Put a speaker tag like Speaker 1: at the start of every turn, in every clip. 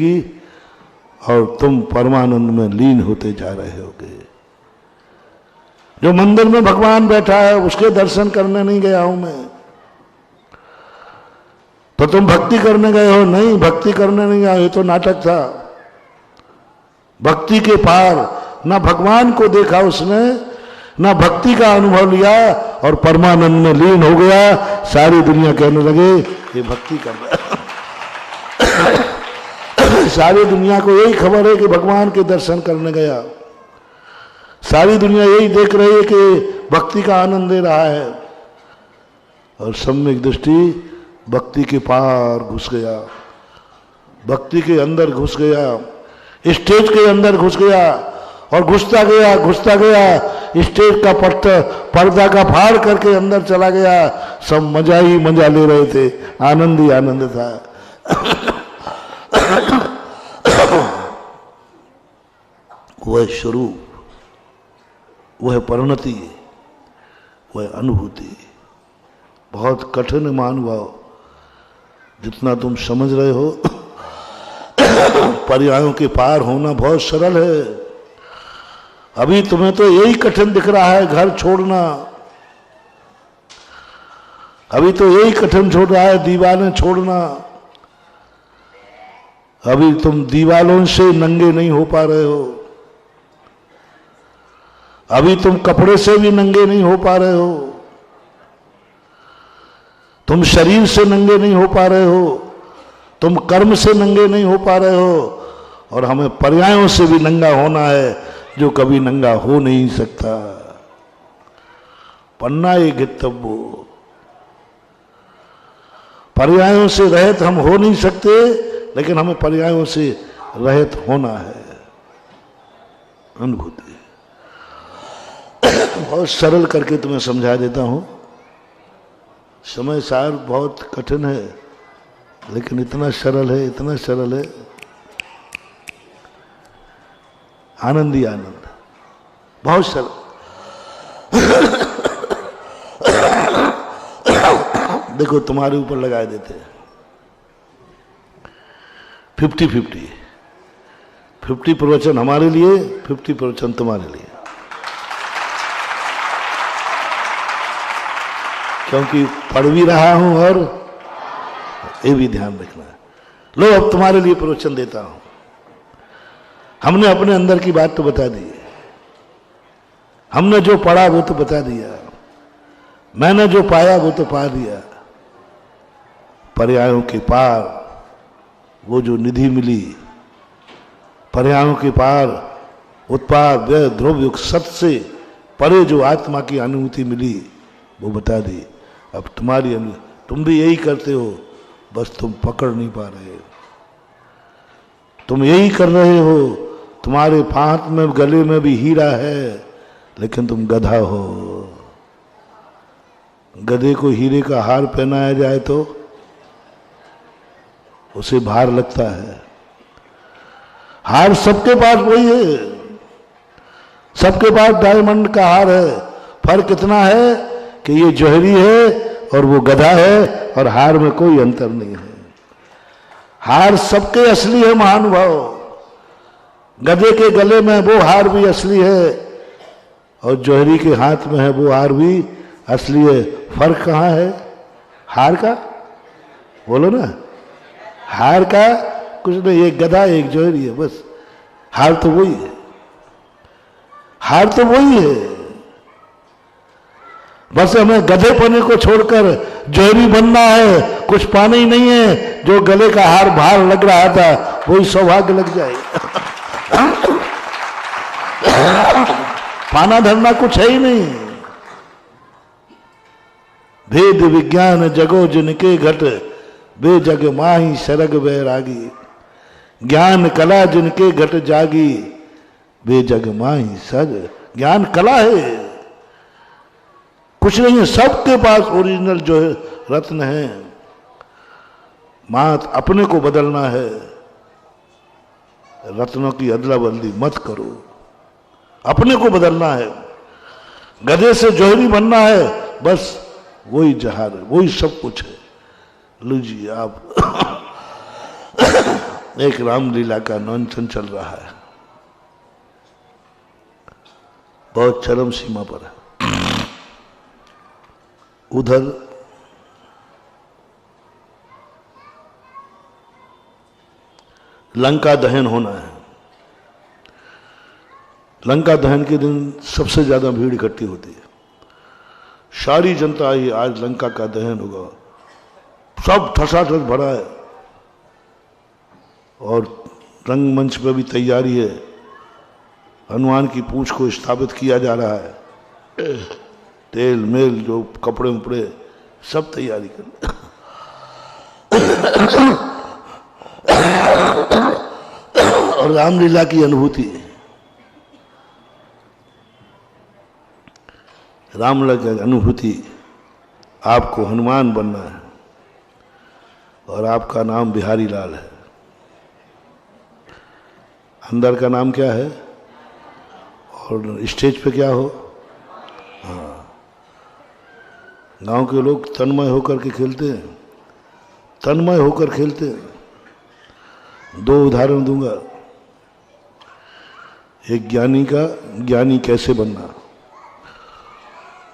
Speaker 1: और तुम परमानंद में लीन होते जा रहे होगे। जो मंदिर में भगवान बैठा है उसके दर्शन करने नहीं गया हूं मैं, तो तुम भक्ति करने गए हो? नहीं, भक्ति करने नहीं गया, ये तो नाटक था। भक्ति के पार ना भगवान को देखा उसने, ना भक्ति का अनुभव लिया, और परमानंद में लीन हो गया। सारी दुनिया कहने लगे ये भक्ति कर रहा है। सारी दुनिया को यही खबर है कि भगवान के दर्शन करने गया। सारी दुनिया यही देख रही है कि भक्ति का आनंद ले रहा है, और सम्यक दृष्टि भक्ति के पार घुस गया, भक्ति के अंदर घुस गया, स्टेज के अंदर घुस गया, और घुसता गया स्टेज का पर्दा का फाड़ करके अंदर चला गया। सब मजा ही मजा ले रहे थे, आनंद ही आनंद था। वह स्वरूप, वह परिणति, वह अनुभूति बहुत कठिन महानुभाव। जितना तुम समझ रहे हो पर्यायों के पार होना बहुत सरल है। अभी तुम्हें तो यही कठिन दिख रहा है, घर छोड़ना। अभी तो यही कठिन छोड़ रहा है, दीवारें छोड़ना। अभी तुम दीवालों से नंगे नहीं हो पा रहे हो, अभी तुम कपड़े से भी नंगे नहीं हो पा रहे हो, तुम शरीर से नंगे नहीं हो पा रहे हो, तुम कर्म से नंगे नहीं हो पा रहे हो, और हमें पर्यायों से भी नंगा होना है जो कभी नंगा हो नहीं सकता। पन्ना एक गित्तव्यो, पर्यायों से रहित हम हो नहीं सकते, लेकिन हमें पर्यायों से रहित होना है। अनुभूति बहुत सरल करके तुम्हें समझा देता हूं। समय सार बहुत कठिन है, लेकिन इतना सरल है, इतना सरल है, आनंद ही आनंद, बहुत सरल। देखो तुम्हारे ऊपर लगा देते हैं 50-50, 50 प्रवचन हमारे लिए, 50 प्रवचन तुम्हारे लिए, क्योंकि पढ़ भी रहा हूं और ये भी ध्यान रखना है। लो अब तुम्हारे लिए प्रवचन देता हूं। हमने अपने अंदर की बात तो बता दी, हमने जो पढ़ा वो तो बता दिया, मैंने जो पाया वो तो पा दिया। पर्यायों के पार वो जो निधि मिली, पर्यायों के पार उत्पाद व्यय ध्रुव युग सत्य से परे जो आत्मा की अनुभूति मिली वो बता दी। अब तुम्हारी तुम भी यही करते हो, बस तुम पकड़ नहीं पा रहे हो। तुम यही कर रहे हो, तुम्हारे हाथ में गले में भी हीरा है, लेकिन तुम गधा हो। गधे को हीरे का हार पहनाया जाए तो उसे भार लगता है। हार सबके पास वही है, सबके पास डायमंड का हार है। फर्क इतना है कि ये जौहरी है और वो गधा है, और हार में कोई अंतर नहीं है। हार सबके असली है महानुभाव। गधे के गले में वो हार भी असली है, और जौहरी के हाथ में है वो हार भी असली है। फर्क कहाँ है हार का? बोलो ना। हार का कुछ नहीं, एक गधा एक जौहरी है, बस। हार तो वही है, हार तो वही है। बस हमें गधेपने को छोड़कर जौहरी बनना है, कुछ पाना ही नहीं है। जो गले का हार भार लग रहा था वही सौभाग्य लग जाए। पाना धरना कुछ है ही नहीं। भेद विज्ञान जगो जिनके घट, बे जग माही सरग बैरागी। ज्ञान कला जिनके घट जागी, बे जग माही सर। ज्ञान कला है, कुछ नहीं है। सबके पास ओरिजिनल जो है रत्न है। मात अपने को बदलना है, रत्नों की अदला बदली मत करो, अपने को बदलना है। गधे से जौहरी बनना है, बस वही जहार है, वही सब कुछ है। लीजिए आप एक रामलीला का मंचन चल रहा है, बहुत चरम सीमा पर है। उधर लंका दहन होना है। लंका दहन के दिन सबसे ज्यादा भीड़ इकट्ठी होती है। सारी जनता आई, आज लंका का दहन होगा, सब ठसाठस भरा है। और रंगमंच पर भी तैयारी है, हनुमान की पूंछ को स्थापित किया जा रहा है। तेल मेल जो कपड़े उपड़े सब तैयारी कर। और रामलीला की अनुभूति, रामलीला की अनुभूति, आपको हनुमान बनना है और आपका नाम बिहारी लाल है। अंदर का नाम क्या है और स्टेज पे क्या हो? हाँ, गांव के लोग तन्मय होकर के खेलते हैं, तन्मय होकर खेलते हैं। दो उदाहरण दूंगा। एक ज्ञानी का, ज्ञानी कैसे बनना।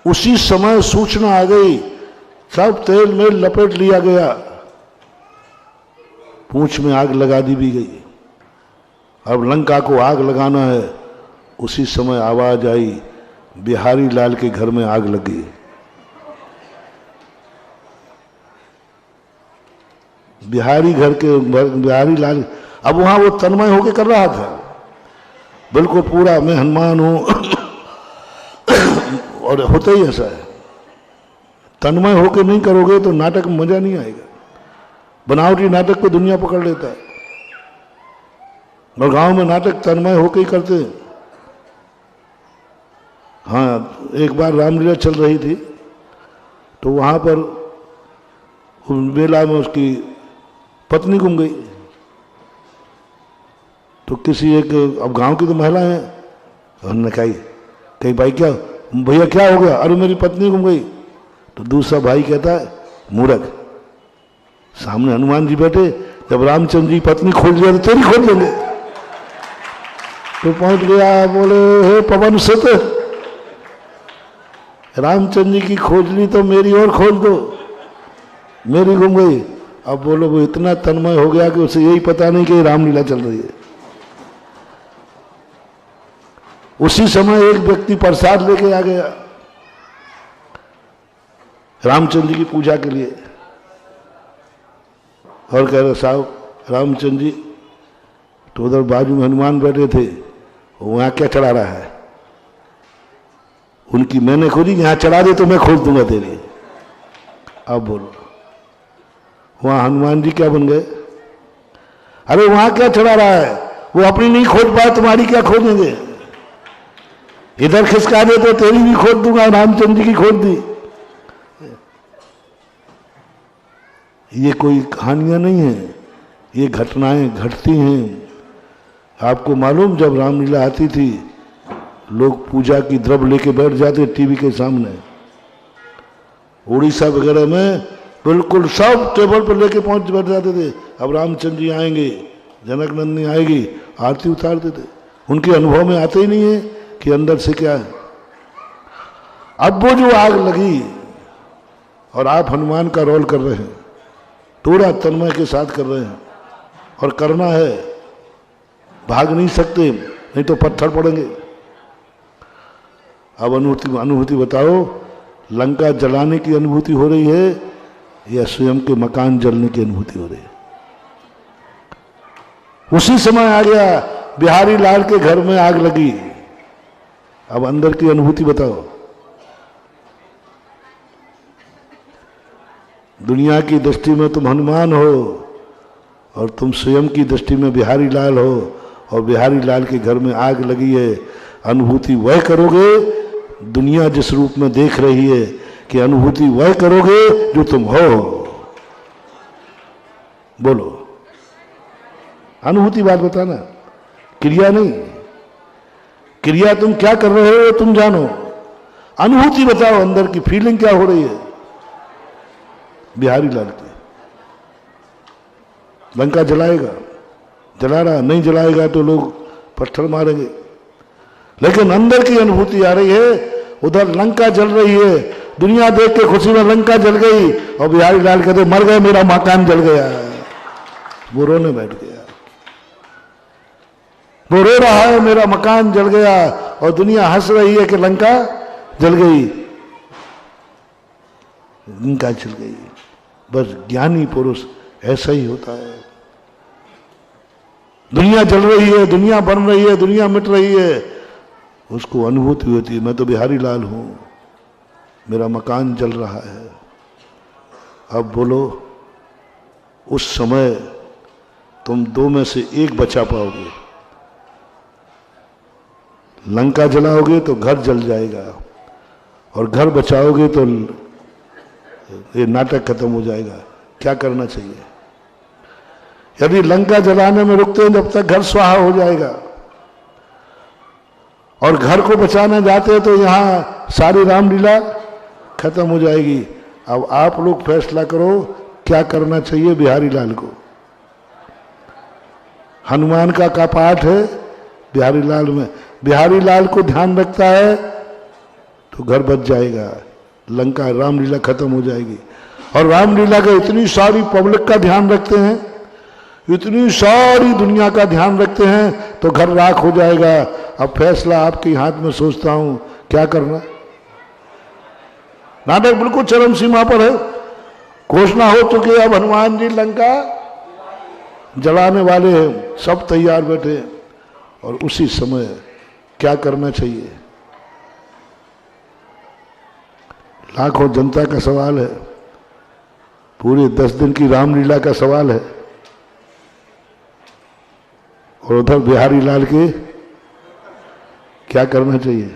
Speaker 1: उसी समय सूचना आ गई, सब तेल में लपेट लिया गया, पूंछ में आग लगा दी भी गई। अब लंका को आग लगाना है। उसी समय आवाज आई, बिहारी लाल के घर में आग लग गई। बिहारी लाल, अब वहां वो तन्मय होके कर रहा था, बिल्कुल पूरा मैं हनुमान हूं। और होता ही ऐसा है, तन्मय होके नहीं करोगे तो नाटक में मजा नहीं आएगा। बनावटी नाटक को दुनिया पकड़ लेता है, और गांव में नाटक तन्मय होके ही करते हैं। हाँ, एक बार रामलीला चल रही थी तो वहां पर मेला में उसकी पत्नी गुम गई। तो किसी एक, अब गांव की तो महिला है, उन्होंने कही भाई क्या भैया क्या हो गया? अरे मेरी पत्नी गुम गई। तो दूसरा भाई कहता है, मूर्ख, सामने हनुमान जी बैठे, जब रामचंद्र जी पत्नी खोज लिया तो तेरी खोज लेंगे। तो पहुंच गया, बोले हे पवन सुत, रामचंद्र जी की खोज ली तो मेरी और खोज दो, मेरी गुम गई। अब बोलो वो इतना तन्मय हो गया कि उसे यही पता नहीं कि रामलीला चल रही है। उसी समय एक व्यक्ति प्रसाद लेके आ गया रामचंद्र जी की पूजा के लिए, और कह रहे साहब रामचंद्र जी तो उधर बाजू में हनुमान बैठे थे, वहां क्या चढ़ा रहा है? उनकी मैंने खोजी, यहां चढ़ा दे तो मैं खोज दूंगा तेरी। अब बोलो वहां हनुमान जी क्या बन गए? अरे वहां क्या चढ़ा रहा है? वो अपनी नहीं खोज पाए, तुम्हारी क्या खोजेंगे? इधर खिसका दे तो तेरी भी खोज दूंगा। रामचंद्र जी की खोज दी। ये कोई कहानियां नहीं है, ये घटनाएं घटती हैं। आपको मालूम, जब रामलीला आती थी लोग पूजा की द्रव्य लेके बैठ जाते टीवी के सामने। उड़ीसा वगैरह में बिल्कुल सब टेबल पर लेके पहुंच बैठ जाते थे। अब रामचंद्र जी आएंगे, जनक नंदिनी आएगी, आरती उतारते थे। उनके अनुभव में आते ही नहीं है कि अंदर से क्या है। अब वो जो आग लगी और आप हनुमान का रोल कर रहे हैं, पूरा तन्मय के साथ कर रहे हैं, और करना है, भाग नहीं सकते, नहीं तो पत्थर पड़ेंगे। अब अनुभूति बताओ, लंका जलाने की अनुभूति हो रही है या स्वयं के मकान जलने की अनुभूति हो रही है? उसी समय आ गया, बिहारी लाल के घर में आग लगी। अब अंदर की अनुभूति बताओ। दुनिया की दृष्टि में तुम हनुमान हो और तुम स्वयं की दृष्टि में बिहारी लाल हो, और बिहारी लाल के घर में आग लगी है। अनुभूति वह करोगे, दुनिया जिस रूप में देख रही है, कि अनुभूति वह करोगे जो तुम हो। बोलो, अनुभूति बात बताना, क्रिया नहीं। क्रिया तुम क्या कर रहे हो तुम जानो, अनुभूति बताओ, अंदर की फीलिंग क्या हो रही है। बिहारी लाल की लंका जलाएगा, जला रहा, नहीं जलाएगा तो लोग पत्थर मारेंगे। लेकिन अंदर की अनुभूति आ रही है, उधर लंका जल रही है, दुनिया देख के खुशी में लंका जल गई और बिहारी लाल कहते मर गए, मेरा मकान जल गया। वो रोने बैठ गया, वो रो रहा है मेरा मकान जल गया, और दुनिया हंस रही है कि लंका जल गई, लंका जल गई। बस ज्ञानी पुरुष ऐसा ही होता है। दुनिया जल रही है, दुनिया बन रही है, दुनिया मिट रही है, उसको अनुभूति होती है मैं तो बिहारी लाल हूं, मेरा मकान जल रहा है। अब बोलो, उस समय तुम दो में से एक बचा पाओगे। लंका जलाओगे तो घर जल जाएगा, और घर बचाओगे तो ये नाटक खत्म हो जाएगा। क्या करना चाहिए? यदि लंका जलाने में रुकते हैं जब तक घर स्वाहा हो जाएगा, और घर को बचाने जाते हैं तो यहां सारी रामलीला खत्म हो जाएगी। अब आप लोग फैसला करो क्या करना चाहिए बिहारी लाल को। हनुमान का पाठ है बिहारी लाल में, बिहारी लाल को ध्यान रखता है तो घर बच जाएगा, लंका रामलीला खत्म हो जाएगी। और रामलीला का इतनी सारी पब्लिक का ध्यान रखते हैं, इतनी सारी दुनिया का ध्यान रखते हैं तो घर राख हो जाएगा। अब फैसला आपके हाथ में, सोचता हूं क्या करना। नाटक बिल्कुल चरम सीमा पर है, घोषणा हो चुकी है, अब हनुमान जी लंका जलाने वाले हैं, सब तैयार बैठे, और उसी समय क्या करना चाहिए? लाखों जनता का सवाल है, पूरे 10 दिन की रामलीला का सवाल है, और उधर बिहारी लाल के क्या करना चाहिए?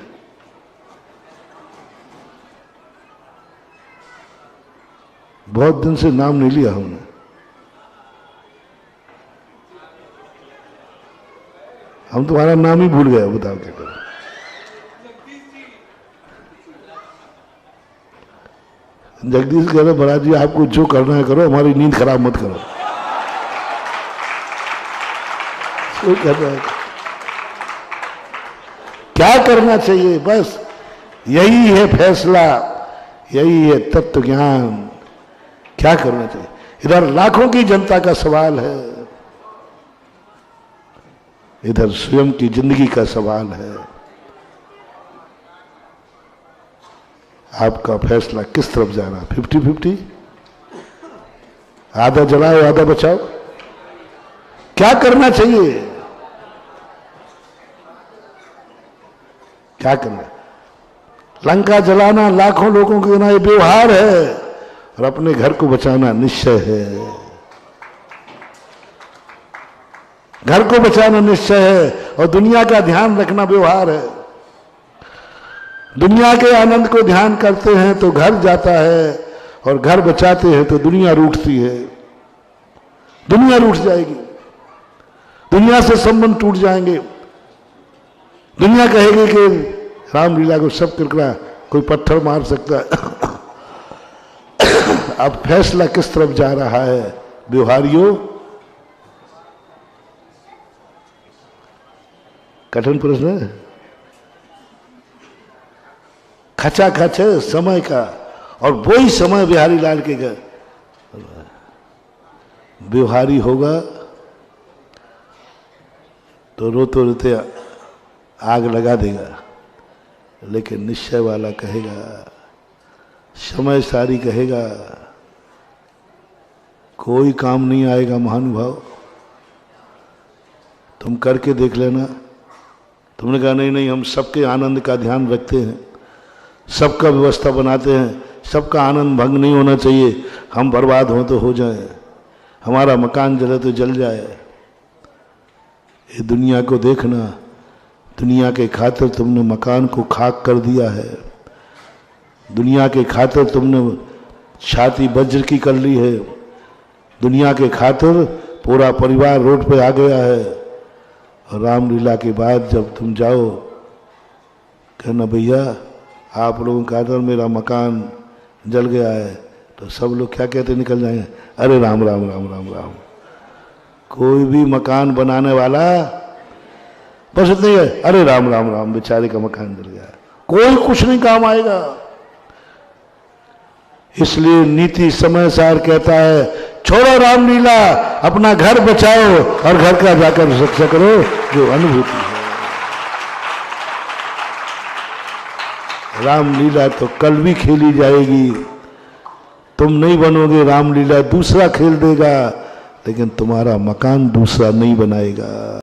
Speaker 1: बहुत दिन से नाम नहीं लिया हमने। हम तुम्हारा नाम ही भूल गए, बताओ क्या करें। जगदीश कह रहे महाराज जी आपको जो करना है करो, हमारी नींद खराब मत करो। कर रहा है क्या करना चाहिए? बस यही है फैसला, यही है तत्व ज्ञान। क्या करना चाहिए? इधर लाखों की जनता का सवाल है, इधर स्वयं की जिंदगी का सवाल है। आपका फैसला किस तरफ जा रहा है? 50-50, आधा जलाओ आधा बचाओ, क्या करना चाहिए? क्या करना? लंका जलाना लाखों लोगों के ना ये व्यवहार है, और अपने घर को बचाना निश्चय है। घर को बचाना निश्चय है, और दुनिया का ध्यान रखना व्यवहार है। दुनिया के आनंद को ध्यान करते हैं तो घर जाता है, और घर बचाते हैं तो दुनिया रूठती है। दुनिया रूठ जाएगी, दुनिया से संबंध टूट जाएंगे। दुनिया कहेगी कि रामलीला को सब किरकिरा, कोई पत्थर मार सकता है। अब फैसला किस तरफ जा रहा है व्यवहारियों? कठिन प्रश्न है, खचा खच है समय का, और वही समय बिहारी लाल के घर व्यवहारी होगा तो रोते रोते आग लगा देगा, लेकिन निश्चय वाला कहेगा, समय सारी कहेगा कोई काम नहीं आएगा महानुभाव, तुम करके देख लेना। तुमने कहा नहीं नहीं हम सबके आनंद का ध्यान रखते हैं, सबका व्यवस्था बनाते हैं, सबका आनंद भंग नहीं होना चाहिए, हम बर्बाद हों तो हो जाए, हमारा मकान जले तो जल जाए। ये दुनिया को देखना, दुनिया के खातिर तुमने मकान को खाक कर दिया है, दुनिया के खातिर तुमने छाती वज्र की कर ली है, दुनिया के खातिर पूरा परिवार रोड पे आ गया है। और रामलीला के बाद जब तुम जाओ कहना भैया आप लोगों के खातिर मेरा मकान जल गया है, तो सब लोग क्या कहते निकल जाएंगे, अरे राम राम राम राम राम। कोई भी मकान बनाने वाला बस इतनी है, अरे राम राम राम, बेचारे का मकान जल गया, कोई कुछ नहीं काम आएगा। इसलिए नीति समय सार कहता है, छोड़ो रामलीला, अपना घर बचाओ और घर का जाकर रक्षा करो जो अनुभूति है। रामलीला तो कल भी खेली जाएगी, तुम नहीं बनोगे रामलीला, दूसरा खेल देगा, लेकिन तुम्हारा मकान दूसरा नहीं बनाएगा।